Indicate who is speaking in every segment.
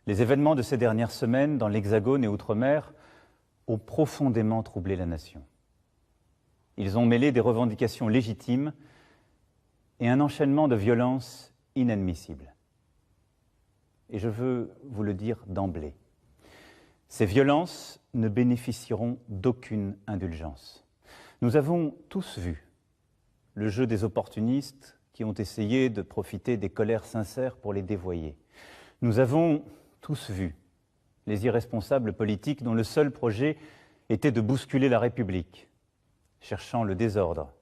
Speaker 1: Les événements de ces dernières semaines dans l'Hexagone et Outre-mer ont profondément troublé la nation. Ils ont mêlé des revendications légitimes et un enchaînement de violences inadmissibles. Et je veux vous le dire d'emblée, ces violences ne bénéficieront d'aucune indulgence. Nous avons tous vu le jeu des opportunistes qui ont essayé de profiter des colères sincères pour les dévoyer. Nous avons tous vu les irresponsables politiques dont le seul projet était de bousculer la République, cherchant le désordre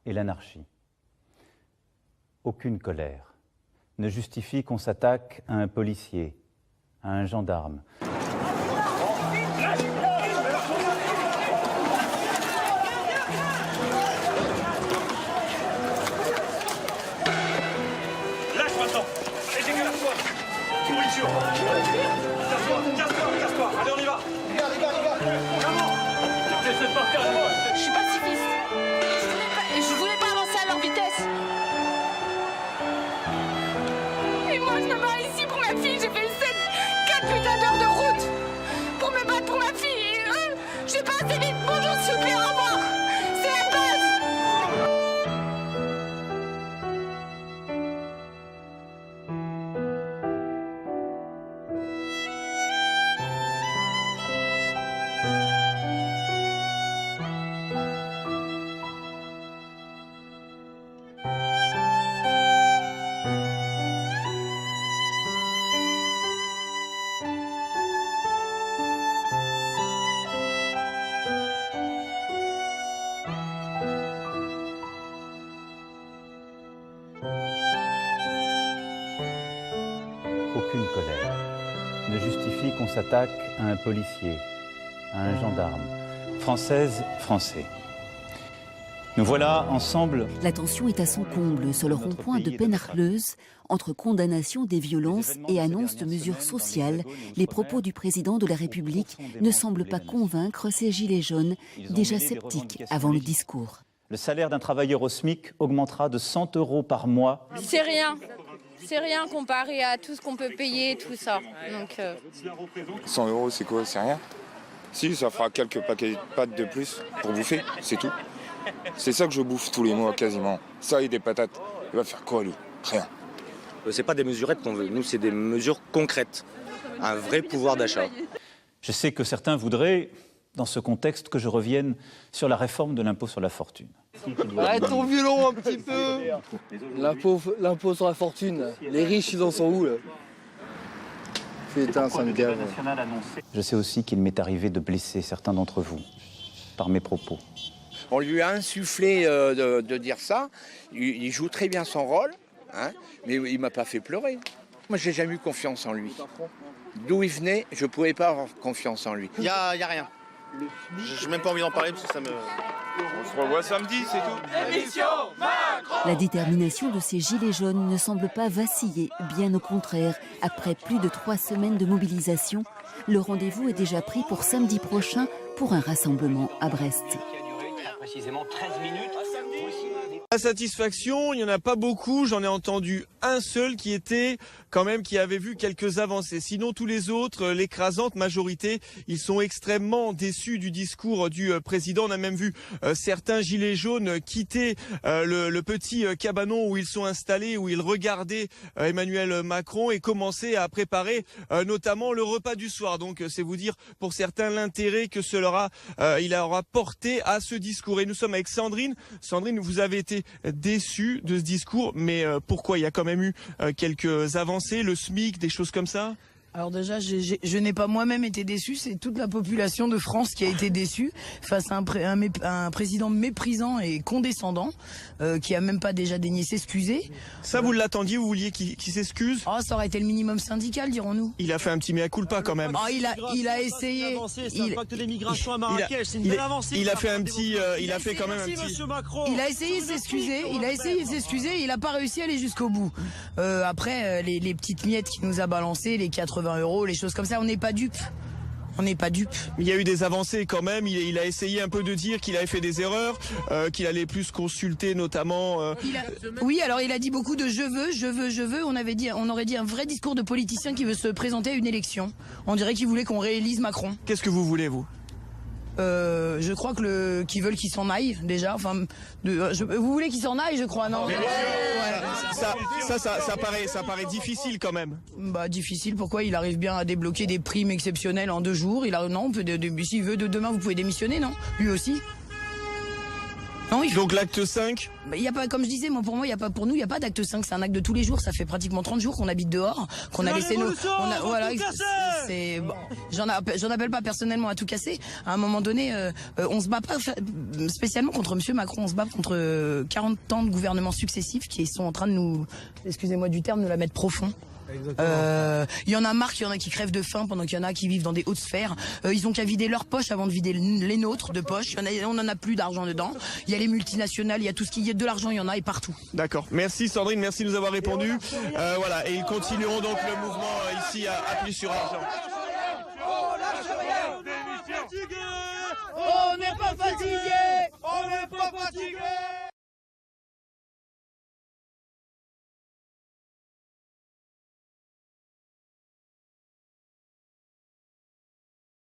Speaker 1: et l'anarchie. Aucune colère ne justifie qu'on s'attaque à un policier, à un gendarme.
Speaker 2: Lâche maintenant. Et dégage-toi. Nourriture. Casse-toi. Allez, on y va. Les gars. Comment? J'essaie de partir à moi.
Speaker 3: Je suis pacifiste. Je voulais pas avancer à leur vitesse. Et moi, je me bats ici pour ma fille. J'ai fait 4 putains d'heures de route pour me battre pour ma fille. Et eux, je vais pas assez vite. Bonjour, s'il vous plaît, au revoir. C'est la base.
Speaker 1: Aucune colère ne justifie qu'on s'attaque à un policier, à un gendarme. Françaises, Français. Nous voilà ensemble.
Speaker 4: La tension est à son comble sur le rond-point de Penarleuse. Entre condamnation des violences et annonce de mesures sociales, les propos du président de la République ne semblent pas convaincre ces gilets jaunes, déjà sceptiques avant le discours.
Speaker 1: Le salaire d'un travailleur au SMIC augmentera de 100 € par mois.
Speaker 3: C'est rien. C'est rien comparé à tout ce qu'on peut payer, tout ça. Donc,
Speaker 5: 100 €, c'est quoi? C'est rien. Si, ça fera quelques paquets de pâtes de plus pour bouffer, c'est tout. C'est ça que je bouffe tous les mois quasiment. Ça et des patates. Il va faire quoi lui? Rien.
Speaker 6: C'est pas des mesurettes qu'on veut, nous c'est des mesures concrètes. Un vrai pouvoir d'achat.
Speaker 1: Je sais que certains voudraient, dans ce contexte, que je revienne sur la réforme de l'impôt sur la fortune.
Speaker 7: Arrête ton violon un petit peu. L'impôt sur la fortune, les riches ils en sont où là? Putain, ça me gave.
Speaker 1: Je sais aussi qu'il m'est arrivé de blesser certains d'entre vous par mes propos.
Speaker 8: On lui a insufflé de dire ça. Il joue très bien son rôle, hein, mais il m'a pas fait pleurer. Moi, j'ai jamais eu confiance en lui. D'où il venait, je pouvais pas avoir confiance en lui.
Speaker 9: Y a rien. J'ai même pas envie d'en parler parce que ça me...
Speaker 5: On se revoit samedi, c'est tout.
Speaker 4: La détermination de ces gilets jaunes ne semble pas vaciller, bien au contraire. Après plus de 3 semaines de mobilisation, le rendez-vous est déjà pris pour samedi prochain pour un rassemblement à Brest.
Speaker 2: Précisément 13 minutes.
Speaker 10: La satisfaction, il n'y en a pas beaucoup, j'en ai entendu un seul qui avait vu quelques avancées. Sinon, tous les autres, l'écrasante majorité, ils sont extrêmement déçus du discours du président. On a même vu certains gilets jaunes quitter le petit cabanon où ils sont installés, où ils regardaient Emmanuel Macron et commencer à préparer notamment le repas du soir. Donc, c'est vous dire pour certains l'intérêt que il aura porté à ce discours. Et nous sommes avec Sandrine. Sandrine, vous avez été déçue de ce discours, mais pourquoi? Il y a quand même eu quelques avancées, le SMIC, des choses comme ça?
Speaker 11: Alors déjà, je n'ai pas moi-même été déçu, c'est toute la population de France qui a été déçue face à un président méprisant et condescendant qui a même pas déjà daigné s'excuser.
Speaker 10: Ça, vous l'attendiez, vous vouliez qu'il s'excuse?
Speaker 11: Oh, ça aurait été le minimum syndical, dirons-nous.
Speaker 10: Il a fait un petit mea culpa quand même.
Speaker 11: Oh, il a essayé.
Speaker 10: Il a fait un petit, il a fait quand même un petit.
Speaker 11: Il a essayé de s'excuser, il a pas réussi à aller jusqu'au bout. Après, les petites miettes qu'il nous a balancées, les 80 €, les choses comme ça, on n'est pas dupes. On n'est pas dupes.
Speaker 10: Il y a eu des avancées quand même. Il a essayé un peu de dire qu'il avait fait des erreurs, qu'il allait plus consulter notamment.
Speaker 11: Oui, alors il a dit beaucoup de je veux. On aurait dit un vrai discours de politicien qui veut se présenter à une élection. On dirait qu'il voulait qu'on réélise Macron.
Speaker 10: Qu'est-ce que vous voulez, vous?
Speaker 11: Je crois que qu'ils veulent qu'il s'en aille déjà. Enfin, vous voulez qu'il s'en aille, je crois, non?
Speaker 10: Ça paraît difficile quand même.
Speaker 11: Bah difficile. Pourquoi? Il arrive bien à débloquer des primes exceptionnelles en 2 jours. S'il veut demain, vous pouvez démissionner, non? Lui aussi. Non,
Speaker 10: donc l'acte 5
Speaker 11: y a pas, comme je disais, pour nous, il n'y a pas d'acte 5, c'est un acte de tous les jours, ça fait pratiquement 30 jours qu'on habite dehors, qu'on a laissé nos... Voilà, j'en appelle pas personnellement à tout casser. À un moment donné, on se bat pas spécialement contre Monsieur Macron, on se bat contre 40 ans de gouvernements successifs qui sont en train de nous, excusez-moi du terme, de la mettre profond. Il y en a marre qu'il y en a qui crèvent de faim pendant qu'il y en a qui vivent dans des hautes sphères. Ils ont qu'à vider leurs poches avant de vider les nôtres de poches. On n'en a plus d'argent dedans. Il y a les multinationales, il y a tout ce qui y a de l'argent, il y en a et partout.
Speaker 10: D'accord. Merci Sandrine, merci de nous avoir répondu. Voilà, et ils continueront donc le mouvement ici à Plus sur Argent.